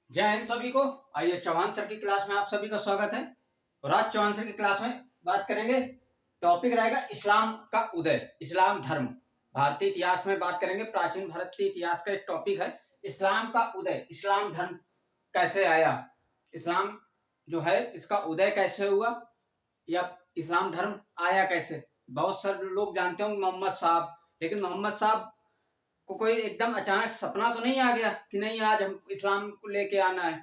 जय हिंद सभी को। आइए चौहान सर की क्लास में आप सभी का स्वागत है। और आज चौहान सर की क्लास में बात करेंगे। टॉपिक रहेगा इस्लाम का उदय, इस्लाम धर्म। भारतीय इतिहास में बात करेंगे। प्राचीन भारत के इतिहास का एक टॉपिक है इस्लाम का उदय। इस्लाम धर्म कैसे आया, इस्लाम जो है इसका उदय कैसे हुआ, या इस्लाम धर्म आया कैसे। बहुत सारे लोग जानते होंगे मोहम्मद साहब, लेकिन मोहम्मद साहब को कोई एकदम अचानक सपना तो नहीं आ गया कि नहीं आज हम इस्लाम को लेके आना है।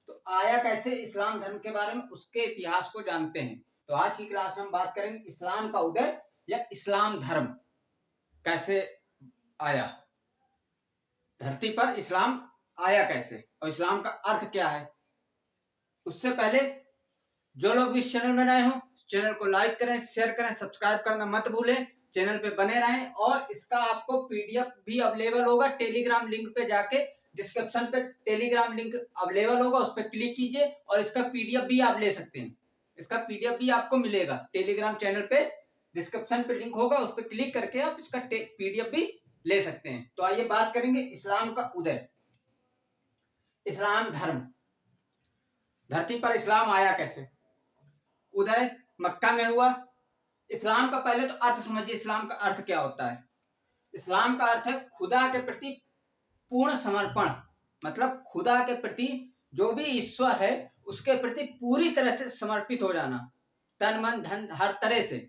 तो आया कैसे इस्लाम धर्म के बारे में, उसके इतिहास को जानते हैं। तो आज की क्लास में हम बात करेंगे इस्लाम का उदय या इस्लाम धर्म कैसे आया, धरती पर इस्लाम आया कैसे और इस्लाम का अर्थ क्या है। उससे पहले जो लोग भी इस चैनल में नए हो, चैनल को लाइक करें, शेयर करें, सब्सक्राइब करना मत भूलें। चैनल पे बने रहें और इसका आपको पीडीएफ भी अवेलेबल होगा। टेलीग्राम लिंक पे जाके डिस्क्रिप्शन पे टेलीग्राम लिंक अवेलेबल होगा, उस पर क्लिक कीजिए और इसका पीडीएफ भी आप ले सकते हैं। इसका पीडीएफ भी आपको मिलेगा टेलीग्राम चैनल पे, डिस्क्रिप्शन पे लिंक होगा, उस पर क्लिक करके आप इसका पीडीएफ भी ले सकते हैं। तो आइए बात करेंगे इस्लाम का उदय, इस्लाम धर्म। धरती पर इस्लाम आया कैसे। उदय मक्का में हुआ। इस्लाम का पहले तो अर्थ समझिए, इस्लाम का अर्थ क्या होता है। इस्लाम का अर्थ है खुदा के प्रति पूर्ण समर्पण। मतलब खुदा के प्रति, जो भी ईश्वर है उसके प्रति पूरी तरह से समर्पित हो जाना, तन मन धन हर तरह से,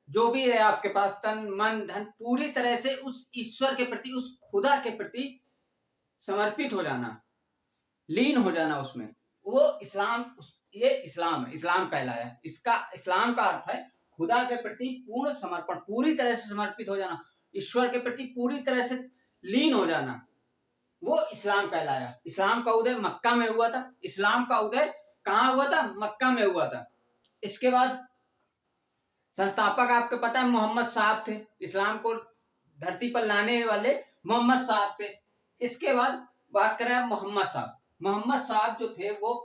जो भी है आपके पास तन मन धन, पूरी तरह से उस ईश्वर के प्रति, उस खुदा के प्रति समर्पित हो जाना, लीन हो जाना उसमें, वो इस्लाम, ये इस्लाम है, इस्लाम कहलाया। इसका इस्लाम का अर्थ है खुदा के प्रति पूर्ण समर्पण, पूरी तरह से समर्पित हो जाना, ईश्वर के प्रति पूरी तरह से लीन हो जाना, वो इस्लाम कहलाया। इस्लाम का उदय मक्का में हुआ था। इस्लाम का उदय कहाँ हुआ था? मक्का में हुआ था। इसके बाद संस्थापक आपको पता है मोहम्मद साहब थे, इस्लाम को धरती पर लाने वाले मोहम्मद साहब थे। इसके बाद बात करें मोहम्मद साहब। मोहम्मद साहब जो थे वो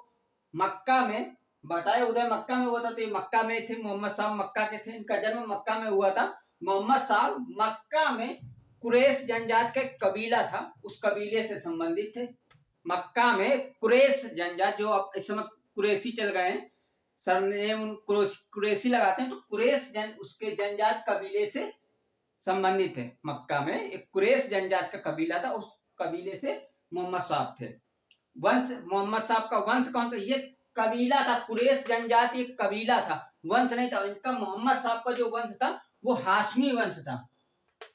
मक्का में, बताए उदय मक्का में हुआ था, तो ये मक्का में थे। मोहम्मद साहब मक्का के थे, इनका जन्म मक्का में हुआ था। मोहम्मद साहब मक्का में कुरैश जनजात का कबीला था, उस कबीले से संबंधित थे। मक्का में कुरैश जनजात, जो अब इस समय कुरैशी चल गए हैं, सरनेम कुरैशी लगाते हैं, तो कुरैश उसके जनजात कबीले से संबंधित थे। मक्का में एक कुरैश जनजात का कबीला था, उस कबीले से मोहम्मद साहब थे। वंश, मोहम्मद साहब का वंश कौन था? ये कबीला था, कुरैश जनजाति एक कबीला था, वंश नहीं था इनका। मोहम्मद साहब का जो वंश था वो हाशमी वंश था।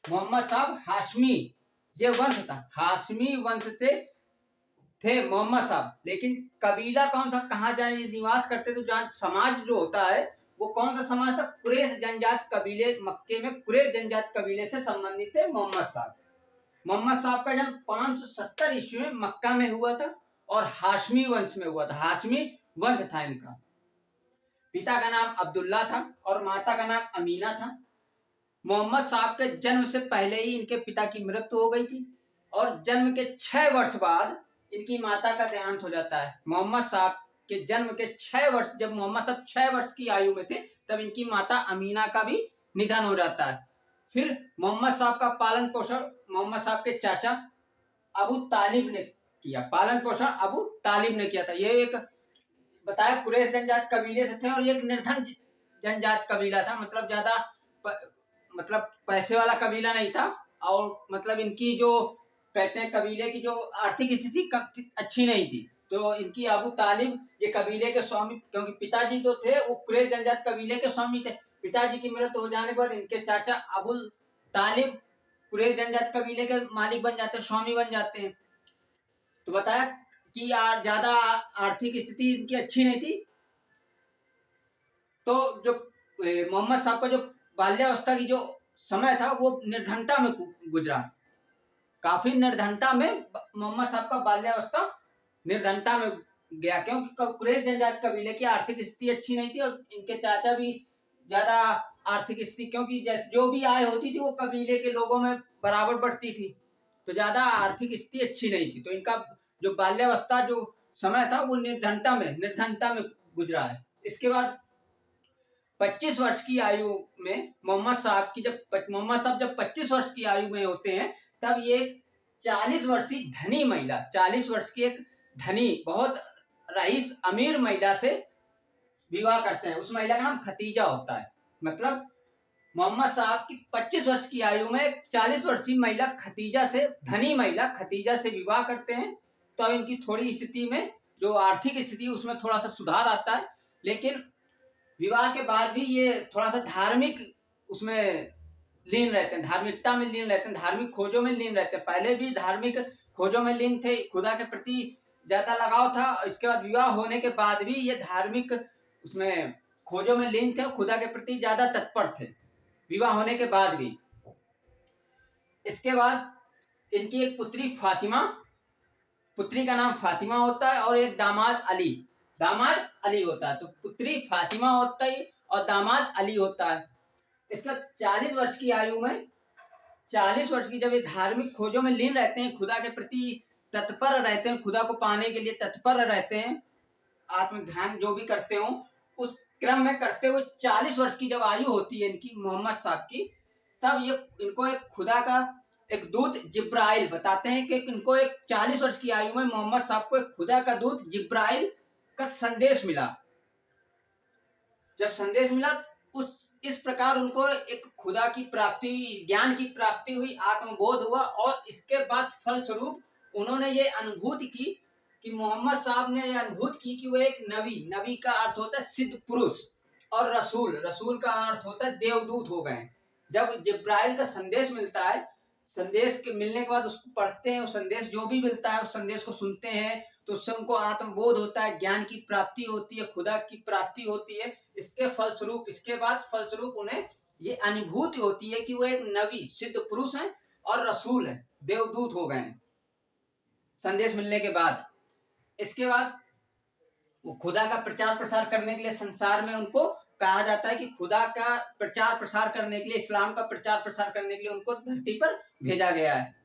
मोहम्मद साहब हाशमी ये वंश था, हाशमी वंश से थे मोहम्मद साहब। लेकिन कबीला कौन सा, कहाँ जाए निवास करते, तो जहाँ समाज जो होता है वो कौन सा समाज था? कुरैश जनजात कबीले, मक्के में कुरैश जनजात कबीले से संबंधित थे मोहम्मद साहब। मोहम्मद साहब का जन्म 570 ईस्वी में मक्का में हुआ था और हाशमी वंश में हुआ था। हाशमी वंश था इनका। पिता का नाम अब्दुल्ला था और माता का नाम अमीना था। मोहम्मद साहब के जन्म से पहले ही इनके पिता की मृत्यु हो गई थी और जन्म के 6 वर्ष बाद इनकी माता का देहांत हो जाता है। मोहम्मद साहब के जन्म के 6 वर्ष, जब मोहम्मद साहब 6 वर्ष की आयु में थे, तब इनकी माता अमीना का भी निधन हो जाता है। फिर मोहम्मद साहब का पालन पोषण मोहम्मद साहब के चाचा अबू तालिब ने किया। पालन पोषण अबू तालिब ने किया था। ये एक बताया कुरैश जनजात कबीले से थे और ये एक निर्धन जनजात कबीला था। मतलब ज्यादा मतलब पैसे वाला कबीला नहीं था, और मतलब इनकी जो कहते हैं कबीले की जो आर्थिक स्थिति अच्छी नहीं थी। तो इनकी अबू तालिब ये कबीले के स्वामी, क्योंकि पिताजी जो थे वो कुरैश जनजात कबीले के स्वामी थे। पिताजी की मृत्यु हो जाने पर इनके चाचा अबू तालिब कुरैश जनजात कबीले के मालिक बन जाते हैं, स्वामी बन जाते हैं। तो बताया कि ज्यादा आर्थिक स्थिति इनकी अच्छी नहीं थी। तो जो मोहम्मद साहब का जो बाल्यावस्था की जो समय था वो निर्धनता में गुजरा। काफी निर्धनता में मोहम्मद साहब का बाल्यावस्था निर्धनता में गया, क्योंकि कुरैश जनजात कबीले की आर्थिक स्थिति अच्छी नहीं थी और इनके चाचा भी ज्यादा आर्थिक स्थिति, क्योंकि जो भी आय होती थी वो कबीले के लोगों में बराबर बढ़ती थी, तो ज्यादा आर्थिक स्थिति अच्छी नहीं थी। तो इनका जो बाल्यावस्था जो समय था वो निर्धनता में गुजरा है। इसके बाद 25 वर्ष की आयु में मोहम्मद साहब जब 25 वर्ष की आयु में होते हैं, तब ये 40 वर्षीय धनी महिला, 40 वर्ष की एक धनी बहुत रईस अमीर महिला से विवाह करते हैं। उस महिला का नाम खतीजा होता है। मतलब मोहम्मद साहब की 25 वर्ष की आयु में 40 वर्षीय महिला खतीजा से, धनी महिला खतीजा से विवाह करते हैं। तो इनकी थोड़ी स्थिति में, जो आर्थिक स्थिति, उसमें थोड़ा सा सुधार आता है। लेकिन विवाह के बाद भी ये थोड़ा सा धार्मिक उसमें लीन रहते हैं, धार्मिकता में लीन रहते हैं, धार्मिक खोजों में लीन रहते हैं। पहले भी धार्मिक खोजों में लीन थे, खुदा के प्रति ज्यादा लगाव था। इसके बाद विवाह होने के बाद भी ये धार्मिक उसमें खोजों में लीन थे, खुदा के प्रति ज्यादा तत्पर थे विवाह होने के बाद भी। इसके बाद इनकी एक पुत्री फातिमा, पुत्री का नाम फातिमा होता है, और एक दामाद अली होता है। तो पुत्री फातिमा होता है और दामाद अली होता है। इसका 40 वर्ष की आयु में, 40 वर्ष की जब ये धार्मिक खोजों में लीन रहते हैं, खुदा के प्रति तत्पर रहते हैं, खुदा को पाने के लिए तत्पर रहते हैं, आत्म ध्यान जो भी करते हो उस क्रम में करते हुए 40 वर्ष की जब आयु होती है इनकी, मोहम्मद साहब की, तब ये इनको एक खुदा का एक दूत जिब्राइल बताते हैं कि इनको एक 40 वर्ष की आयु में मोहम्मद साहब को एक खुदा का दूत जिब्राइल का संदेश मिला। जब संदेश मिला, उस इस प्रकार उनको एक खुदा की प्राप्ति, ज्ञान की प्राप्ति हुई, आत्मबोध हुआ। और इसके बाद फलस्वरूप उन्होंने ये अनुभूति की कि मोहम्मद साहब ने यह अनुभूत की कि वो एक नबी का अर्थ होता है सिद्ध पुरुष, और रसूल का अर्थ होता है देवदूत हो गए। जब जिब्राइल का संदेश मिलता है, संदेश के मिलने के बाद उसको पढ़ते हैं, उस संदेश जो भी मिलता है उस संदेश को सुनते हैं, तो उससे उनको आत्मबोध होता है, ज्ञान की प्राप्ति होती है, खुदा की प्राप्ति होती है। इसके फलस्वरूप, इसके बाद फलस्वरूप उन्हें ये अनुभूति होती है कि वो एक नबी सिद्ध पुरुष है और रसूल है, देवदूत हो गए संदेश मिलने के बाद। इसके बाद वो खुदा का प्रचार प्रसार करने के लिए संसार में, उनको कहा जाता है कि खुदा का प्रचार प्रसार करने के लिए, इस्लाम का प्रचार प्रसार करने के लिए उनको धरती पर भेजा गया है।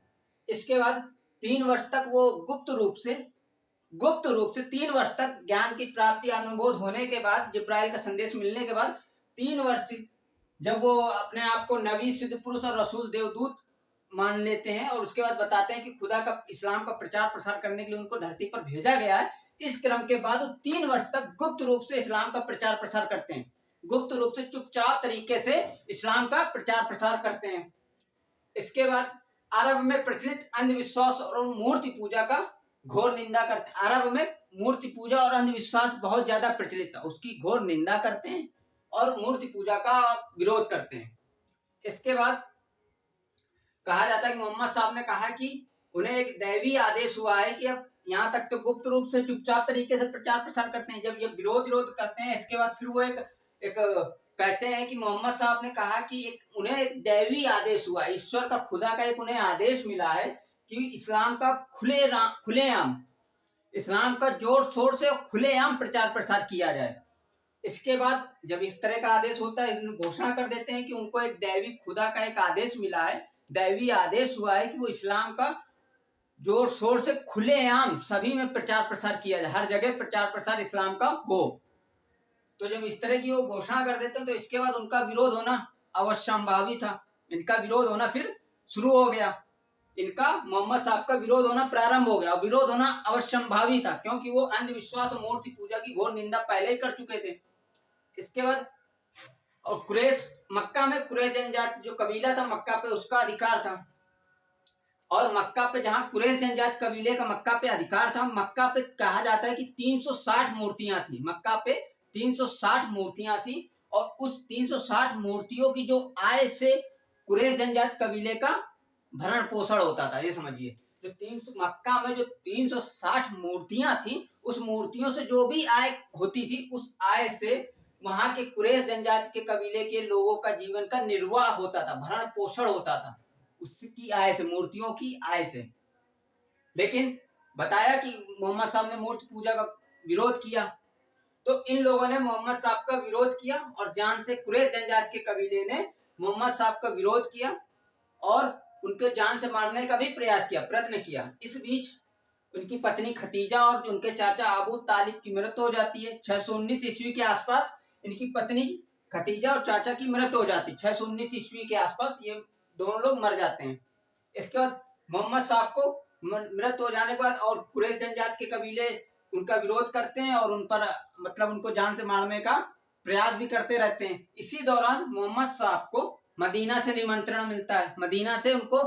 इसके बाद 3 वर्ष तक वो गुप्त रूप से 3 वर्ष तक ज्ञान की प्राप्ति, अनुभूत होने के बाद, जिब्राइल का संदेश मिलने के बाद 3 वर्ष जब वो अपने आप को नबी, सिद्ध पुरुष और रसूल, देवदूत मान लेते हैं, और उसके बाद बताते हैं कि खुदा का, इस्लाम का प्रचार प्रसार करने के लिए उनको धरती पर भेजा गया है। इस क्रम के बाद वो 3 वर्ष तक गुप्त रूप से इस्लाम का प्रचार प्रसार करते हैं, गुप्त रूप से चुपचाप तरीके से इस्लाम का प्रचार प्रसार करते हैं। इसके बाद अरब में प्रचलित अंधविश्वास और मूर्ति पूजा का घोर निंदा करते हैं। अरब में मूर्ति पूजा और अंधविश्वास बहुत ज्यादा प्रचलित था, उसकी घोर निंदा करते हैं और मूर्ति पूजा का विरोध करते हैं। इसके बाद कहा जाता है कि मोहम्मद साहब ने कहा कि उन्हें एक दैवी आदेश हुआ है कि अब यहाँ तक तो गुप्त रूप से चुपचाप तरीके से प्रचार प्रसार करते हैं, जब ये विरोध करते हैं, इसके बाद फिर वो एक कहते हैं कि मोहम्मद साहब ने कहा कि उन्हें एक दैवी आदेश हुआ, ईश्वर का, खुदा का एक उन्हें आदेश मिला है कि इस्लाम का खुलेआम, इस्लाम का जोर शोर से खुलेआम प्रचार प्रसार किया जाए। इसके बाद जब इस तरह का आदेश होता है, घोषणा कर देते हैं कि उनको एक दैवी, खुदा का एक आदेश मिला है, दैवी आदेश हुआ है कि वो इस्लाम का जोर शोर से खुलेआम सभी में प्रचार प्रसार किया जाए, हर जगह प्रचार प्रसार इस्लाम का हो। तो जब इस तरह की वो घोषणा कर देते हैं, तो इसके बाद उनका विरोध होना अवश्यंभावी था। इनका विरोध होना फिर शुरू हो गया, इनका, मोहम्मद साहब का विरोध होना प्रारंभ हो गया, और विरोध होना अवश्यंभावी था, क्योंकि वो अंधविश्वास और मूर्ति पूजा की घोर निंदा पहले ही कर चुके थे। इसके बाद और कुरैश, मक्का में कुरैश जनजाति जो कबीला था मक्का पे, उसका अधिकार था, और मक्का पे जहाँ कुरैश जनजाति कबीले का मक्का पे अधिकार था, मक्का पे कहा जाता है कि 360 मूर्तियां थी, मक्का पे 360 मूर्तियां थी, और उस 360 मूर्तियों की जो आय से कुरैश जनजाति कबीले का भरण पोषण होता था। ये समझिए, जो 300 मक्का में जो 360 मूर्तियां थी, उस मूर्तियों से जो भी आय होती थी, उस आय से वहां के कुरैश जनजाति के कबीले के लोगों का जीवन का निर्वाह होता था, भरण पोषण होता था उसकी आय से, मूर्तियों की आय से। लेकिन बताया कि मोहम्मद साहब ने मूर्ति पूजा का विरोध किया, तो इन लोगों ने मोहम्मद साहब का विरोध किया, और जान से कुरैश जनजाति के कबीले ने मोहम्मद साहब का विरोध किया और उनके जान से मारने का भी प्रयास किया, प्रयत्न किया। इस बीच उनकी पत्नी खतीजा और उनके चाचा अबू तालिब की मृत्यु हो जाती है। 619 ईस्वी के आसपास इनकी पत्नी खतीजा और चाचा की मृत्यु हो जाती है। 619 ईस्वी के आसपास ये दोनों लोग मर जाते हैं। इसके बाद मोहम्मद साहब को मृत हो जाने के बाद और कुरैश जनजाति के कबीले उनका विरोध करते हैं और उन पर मतलब उनको जान से मारने का प्रयास भी करते रहते हैं। इसी दौरान मोहम्मद साहब को मदीना से निमंत्रण मिलता है, मदीना से उनको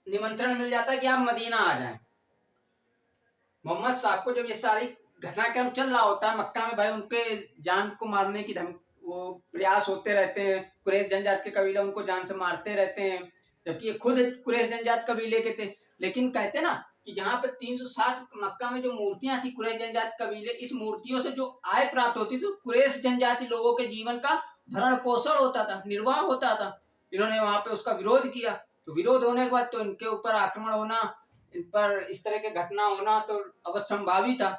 निमंत्रण मिल जाता है कि आप मदीना आ जाएं। मोहम्मद साहब को जब ये सारी घटनाक्रम चल रहा होता है मक्का में, भाई उनके जान को मारने की वो प्रयास होते रहते हैं, कुरैश जनजात के कबीले उनको जान से मारते रहते हैं, जबकि ये खुद कुरैश जनजात कबीले के थे। लेकिन कहते ना कि जहाँ पे 360 मक्का में जो मूर्तियां थी कुरैश जनजाति कबीले, इस मूर्तियों से जो आय प्राप्त होती थी कुरैश जनजाति लोगों के जीवन का भरण पोषण होता था, निर्वाह होता था। इन्होंने वहां पे उसका विरोध किया, तो विरोध होने के बाद तो इनके ऊपर आक्रमण होना, इन पर इस तरह के घटना होना तो अवश्यंभावी था,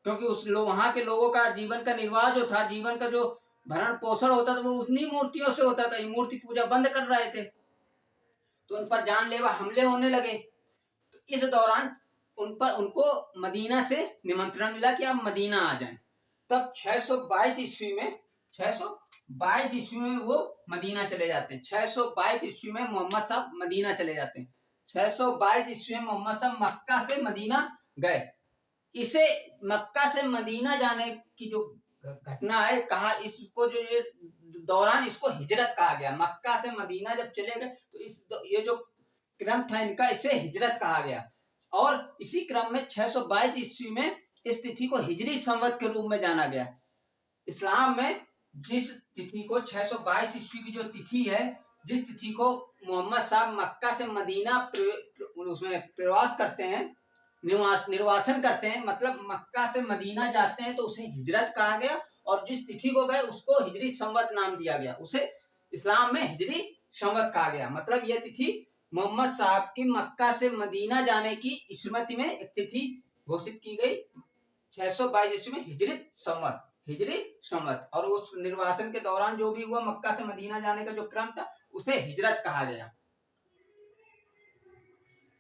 क्योंकि उस वहां के लोगों का जीवन का निर्वाह जो था, जीवन का जो भरण पोषण होता था वो उन्हीं मूर्तियों से होता था। ये मूर्ति पूजा बंद कर रहे थे तो उन पर जानलेवा हमले होने लगे। तो इस दौरान उनको मदीना से निमंत्रण मिला कि आप मदीना आ जाएं। तब 622 ईस्वी में वो मदीना चले जाते हैं। 622 ईस्वी में मोहम्मद साहब मदीना चले जाते हैं। 622 ईस्वी में मोहम्मद साहब मक्का से मदीना गए। इसे मक्का से मदीना जाने की जो घटना है, कहा इसको जो ये दौरान इसको हिजरत कहा गया। मक्का से मदीना जब चले गए तो ये जो क्रम था इनका, इसे हिजरत कहा गया। और इसी क्रम में 622 ईस्वी में इस तिथि को हिजरी संवत के रूप में जाना गया। इस्लाम में जिस तिथि को 622 ईस्वी की जो तिथि है, जिस तिथि को मोहम्मद साहब मक्का से मदीना उसमें प्रवास करते हैं, निर्वासन करते हैं, मतलब मक्का से मदीना जाते हैं, तो उसे हिजरत कहा गया। और जिस तिथि को गए उसको हिजरी संवत नाम दिया गया, उसे इस्लाम में हिजरी संवत कहा गया। मतलब यह तिथि मोहम्मद साहब की मक्का से मदीना जाने की स्मृति में एक तिथि घोषित की गई। 622 ईस्वी में हिजरी संवत। और उस निर्वासन के दौरान जो भी हुआ मक्का से मदीना जाने का जो क्रम था उसे हिजरत कहा गया।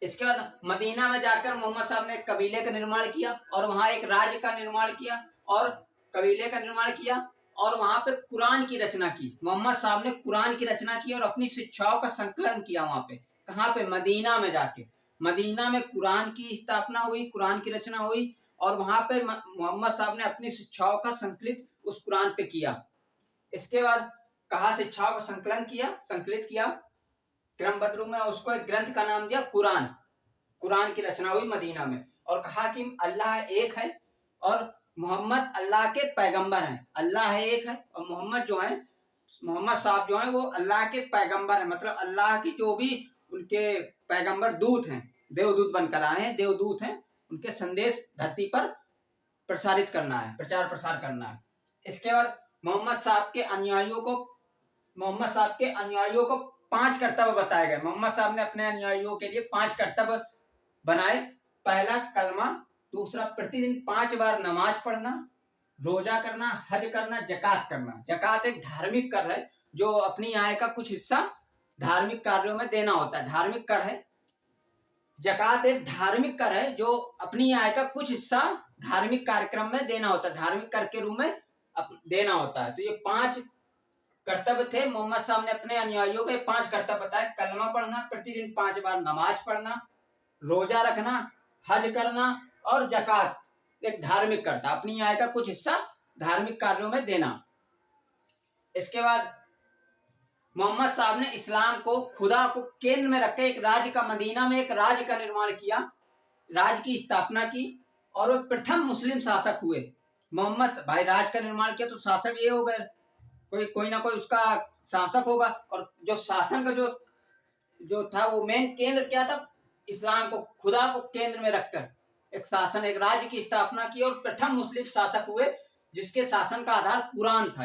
इसके बाद मदीना में जाकर मोहम्मद साहब ने एक कबीले का निर्माण किया और वहां एक राज्य का निर्माण किया और कबीले का निर्माण किया और वहां पे कुरान की रचना की। मोहम्मद साहब ने कुरान की रचना की और अपनी शिक्षाओं का संकलन किया वहां पे। कहाँ पे? मदीना में जाके। मदीना में कुरान की स्थापना हुई, कुरान की रचना हुई और वहां पे मोहम्मद साहब ने अपनी शिक्षाओं का संकलित उस कुरान पे किया। इसके बाद कहा शिक्षाओं का संकलित किया क्रमबद्ध रूप में, उसको एक ग्रंथ का नाम दिया कुरान। कुरान की रचना हुई मदीना में और कहा कि अल्लाह एक है और मोहम्मद अल्लाह के पैगंबर हैं। अल्लाह एक है और मोहम्मद साहब जो हैं वो अल्लाह के पैगंबर हैं। मतलब अल्लाह की जो भी उनके पैगंबर दूत हैं, देवदूत बनकर आए हैं, देवदूत हैं, उनके संदेश धरती पर प्रसारित करना है, प्रचार प्रसार करना है। इसके बाद मोहम्मद साहब के अनुयायियों को 5 कर्तव्य बताए गए। मोहम्मद साहब ने अपने अनुयायियों के लिए 5 कर्तव्य बनाए। पहला कलमा, दूसरा प्रतिदिन 5 बार नमाज पढ़ना, रोजा करना, हज करना, जकात करना। जकात एक धार्मिक कर है जो अपनी आय का कुछ हिस्सा धार्मिक कार्यों में देना होता है, धार्मिक कर है। जकात एक धार्मिक कर है जो अपनी आय का कुछ हिस्सा धार्मिक कार्यक्रम में देना होता है, धार्मिक कर के रूप में देना होता है। तो ये 5 कर्तव्य थे। मोहम्मद साहब ने अपने अनुयायियों को 5 कर्तव्य बताए। कलमा पढ़ना, प्रतिदिन 5 बार नमाज पढ़ना, रोजा रखना, हज करना और जकात एक धार्मिक करता, अपनी आय का कुछ हिस्सा धार्मिक कार्यों में देना। इसके बाद मोहम्मद साहब ने इस्लाम को, खुदा को केंद्र में रखकर एक राज्य का, मदीना में एक राज्य का निर्माण किया, राज्य की स्थापना की और वो प्रथम मुस्लिम शासक हुए। मोहम्मद भाई राज्य का निर्माण किया तो शासक ये हो गए, कोई ना कोई उसका शासक होगा। और जो शासन का जो था वो मेन केंद्र क्या था? इस्लाम को, खुदा को केंद्र में रखकर एक शासन, एक राज्य की स्थापना की और प्रथम मुस्लिम शासक हुए जिसके शासन का आधार कुरान था।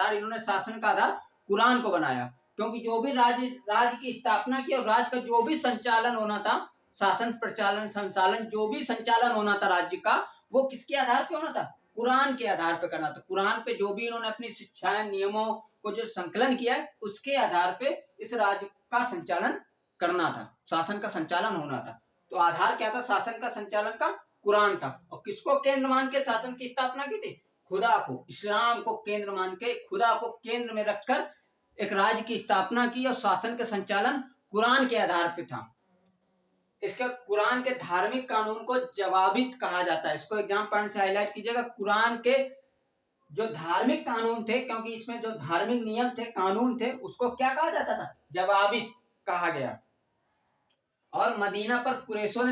इन्होंने शासन का आधार कुरान को बनाया, क्योंकि जो भी राज्य की स्थापना की और राज्य का जो भी संचालन होना था, शासन प्रचालन संचालन जो भी संचालन होना था राज्य का, वो किसके आधार पे होना था? कुरान के आधार पे करना था। कुरान पे जो भी इन्होंने अपनी शिक्षाएं, नियमों को जो संकलन किया है उसके आधार पे इस राज्य का संचालन करना था, शासन का संचालन होना था। तो आधार क्या था शासन का संचालन का? कुरान था। और किसको केंद्र मान के शासन की स्थापना की थी? खुदा को, इस्लाम को केंद्र मान के, खुदा को केंद्र में रखकर एक राज्य की स्थापना की और शासन का संचालन कुरान के आधार पे था। इसके कुरान के धार्मिक कानून को जवाबित कहा जाता है। इसको एग्जाम पॉइंट से हाईलाइट कीजिएगा। कुरान के जो धार्मिक कानून थे, क्योंकि इसमें जो धार्मिक नियम थे, कानून थे, उसको क्या कहा जाता था? जवाबित कहा गया। और मदीना पर कुरैशों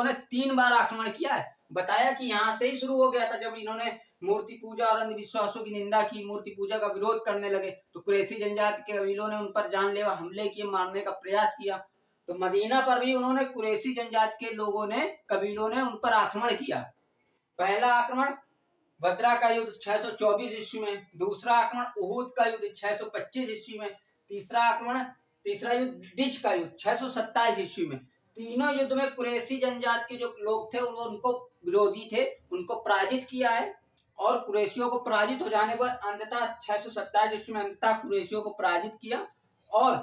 ने 3 बार आक्रमण किया है। बताया कि यहाँ से ही शुरू हो गया था, जब इन्होंने मूर्ति पूजा और अंधविश्वासों की निंदा की, मूर्ति पूजा का विरोध करने लगे, तो कुरैशी जनजाति के कबीलों ने उन पर जानलेवा हमले किए, मारने का प्रयास किया। तो मदीना पर भी उन्होंने कुरैशी जनजाति के कबीलों ने उन पर आक्रमण किया। पहला आक्रमण बदरा का युद्ध 624 ईस्वी में, दूसरा आक्रमण उहुद का युद्ध 625 ईस्वी में, तीसरा युद्ध डिच का युद्ध 627 ईस्वी में। तीनों युद्ध में कुरैशी जनजाति के जो लोग थे उनको विरोधी थे, उनको पराजित किया है। और कुरैशियों को पराजित हो जाने पर अंततः 627 ईस्वी में अंततः कुरैशियों को पराजित किया और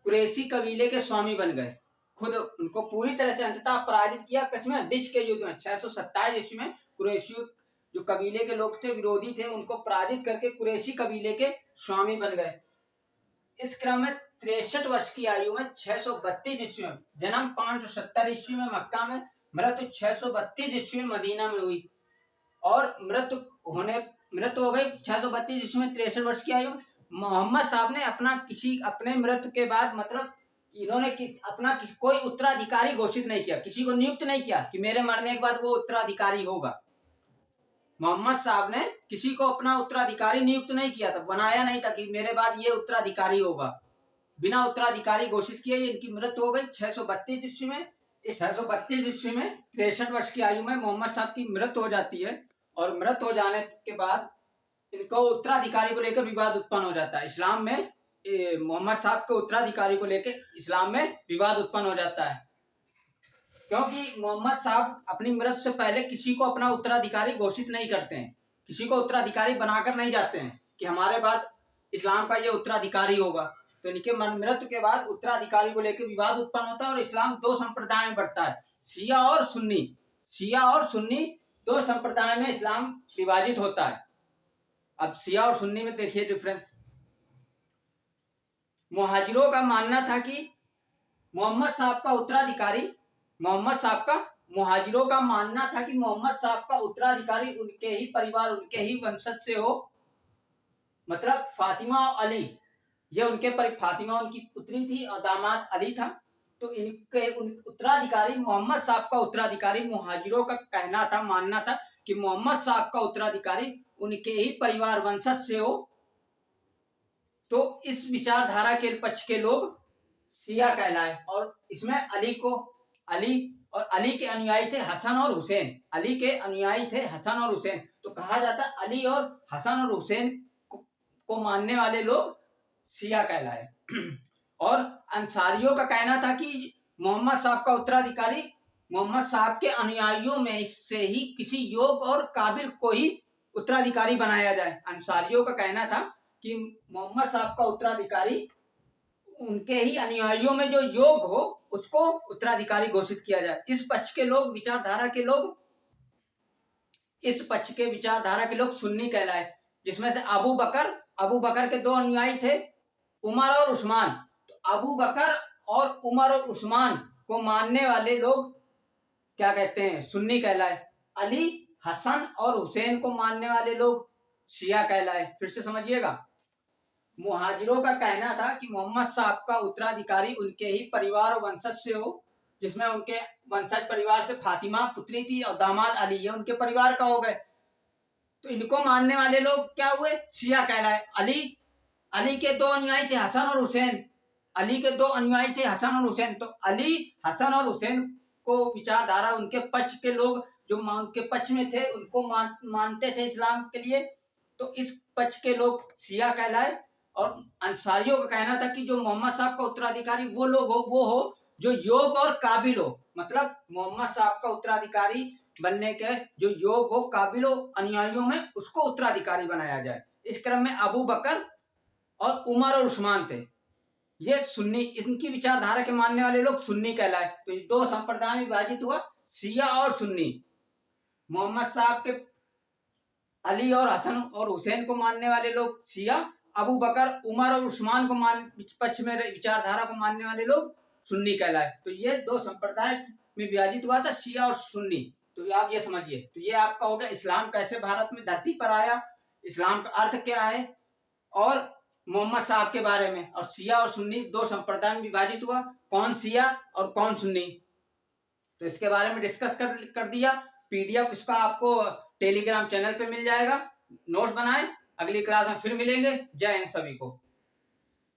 कुरैशी कबीले के स्वामी बन गए। खुद उनको पूरी तरह से अंततः पराजित किया। किसमें? डिच के युद्ध में 627 ईस्वी में कुरैशियों जो कबीले के लोग थे, विरोधी थे, उनको पराजित करके कुरैशी कबीले के स्वामी बन गए। इस क्रम में 63 वर्ष की आयु में 632 ईस्वी में जन्म, 570 ईस्वी में मक्का में, मृत्यु 632 ईस्वी में मदीना में हुई और मृत्यु हो गई 632 ईस्वी में 63 वर्ष की आयु में। मोहम्मद साहब ने अपने मृत्यु के बाद, मतलब इन्होंने कोई उत्तराधिकारी घोषित नहीं किया, किसी को नियुक्त नहीं किया कि मेरे मरने के बाद वो उत्तराधिकारी होगा। मोहम्मद साहब ने किसी को अपना उत्तराधिकारी नियुक्त नहीं किया था, बनाया नहीं था कि मेरे बाद ये उत्तराधिकारी होगा। बिना उत्तराधिकारी घोषित किए इनकी मृत्यु हो गई 632 ईस्वी में। इस 632 ईस्वी में 63 वर्ष की आयु में मोहम्मद साहब की मृत्यु हो जाती है और मृत्यु हो जाने के बाद इनको उत्तराधिकारी को लेकर विवाद उत्पन्न हो जाता है। इस्लाम में मोहम्मद साहब के उत्तराधिकारी को लेकर इस्लाम में विवाद उत्पन्न हो जाता है, क्योंकि मोहम्मद साहब अपनी मृत्यु से पहले किसी को अपना उत्तराधिकारी घोषित नहीं करते हैं, किसी को उत्तराधिकारी बनाकर नहीं जाते हैं कि हमारे बाद इस्लाम का ये उत्तराधिकारी होगा। तो इनके मृत्यु के बाद उत्तराधिकारी को लेकर विवाद उत्पन्न होता है और इस्लाम 2 संप्रदाय में बढ़ता है, शिया और सुन्नी 2 संप्रदाय में इस्लाम विभाजित होता है। अब शिया और सुन्नी में देखिए डिफरेंस। मुहाजिरों का मानना था कि मोहम्मद साहब का उनके ही परिवार, उनके ही वंशज से हो, मतलब फातिमा और अली, फातिमा उनकी पुत्री थी और दामाद अली था। तो इनके उत्तराधिकारी, मोहम्मद साहब का उत्तराधिकारी, मुहाजिरों का मानना था कि मोहम्मद साहब का उत्तराधिकारी उनके ही परिवार वंशज से हो। तो इस विचारधारा के पक्ष के लोग शिया कहलाए और इसमें अली के अनुयायी थे हसन और हुसैन। तो कहा जाता अली और हसन और हुसैन को मानने वाले लोग शिया कहलाए। और अंसारियों का कहना था कि मोहम्मद साहब का उत्तराधिकारी मोहम्मद साहब के अनुयायियों में से ही किसी योग्य और काबिल को ही उत्तराधिकारी बनाया जाए। अंसारियों का कहना था कि मोहम्मद साहब का उत्तराधिकारी उनके ही अनुयायियों में जो योग्य हो उसको उत्तराधिकारी घोषित किया जाए। इस पक्ष के विचारधारा के लोग सुन्नी कहलाए, जिसमें से अबू बकर के 2 अनुयायी थे, उमर और उस्मान। तो अबू बकर और उमर और उस्मान को मानने वाले लोग क्या कहते हैं? सुन्नी कहलाए। अली, हसन और हुसैन को मानने वाले लोग शिया कहलाए। फिर से समझिएगा। मुहाजिरों का कहना था कि मोहम्मद साहब का उत्तराधिकारी उनके ही परिवार और वंशज से हो, जिसमें उनके वंशज परिवार से फातिमा पुत्री थी और दामाद अली, ये उनके परिवार का हो गए। तो इनको मानने वाले लोग क्या हुए? शिया कहलाए। अली के 2 अनुयायी थे हसन और हुसैन। तो अली, हसन और हुसैन को विचारधारा उनके पक्ष के लोग जो उनके पक्ष में थे उनको मानते थे इस्लाम के लिए। तो इस पक्ष के लोग शिया कहलाए। और अंसारियों का कहना था कि जो मोहम्मद साहब का उत्तराधिकारी वो हो जो योग्य और काबिल हो, मतलब मोहम्मद साहब का उत्तराधिकारी बनने के जो योग्य हो, काबिल हो, अनुयायियों में उसको उत्तराधिकारी बनाया जाए। इस क्रम में अबू बकर और उमर और उस्मान थे, ये सुन्नी, इनकी विचारधारा के मानने वाले लोग सुन्नी कहलाए। तो ये 2 संप्रदाय में विभाजित हुआ, शिया और सुन्नी। मोहम्मद साहब के अली और हसन और हुसैन को मानने वाले लोग शिया, अबू बकर, उमर और उस्मान को पक्ष में विचारधारा को मानने वाले लोग सुन्नी कहलाए। तो ये दो संप्रदाय में विभाजित हुआ था, शिया और सुन्नी। तो आप ये समझिए। तो ये आपका हो गया इस्लाम कैसे भारत में धरती पर आया, इस्लाम का अर्थ क्या है, और मोहम्मद साहब के बारे में। और शिया और सुन्नी दो संप्रदाय में विभाजित हुआ, कौन शिया और कौन सुन्नी, तो इसके बारे में डिस्कस कर दिया। पीडीएफ इसका आपको टेलीग्राम चैनल पे मिल जाएगा। नोट्स बनाएं, अगली क्लास में फिर मिलेंगे। जय हिंद सभी को।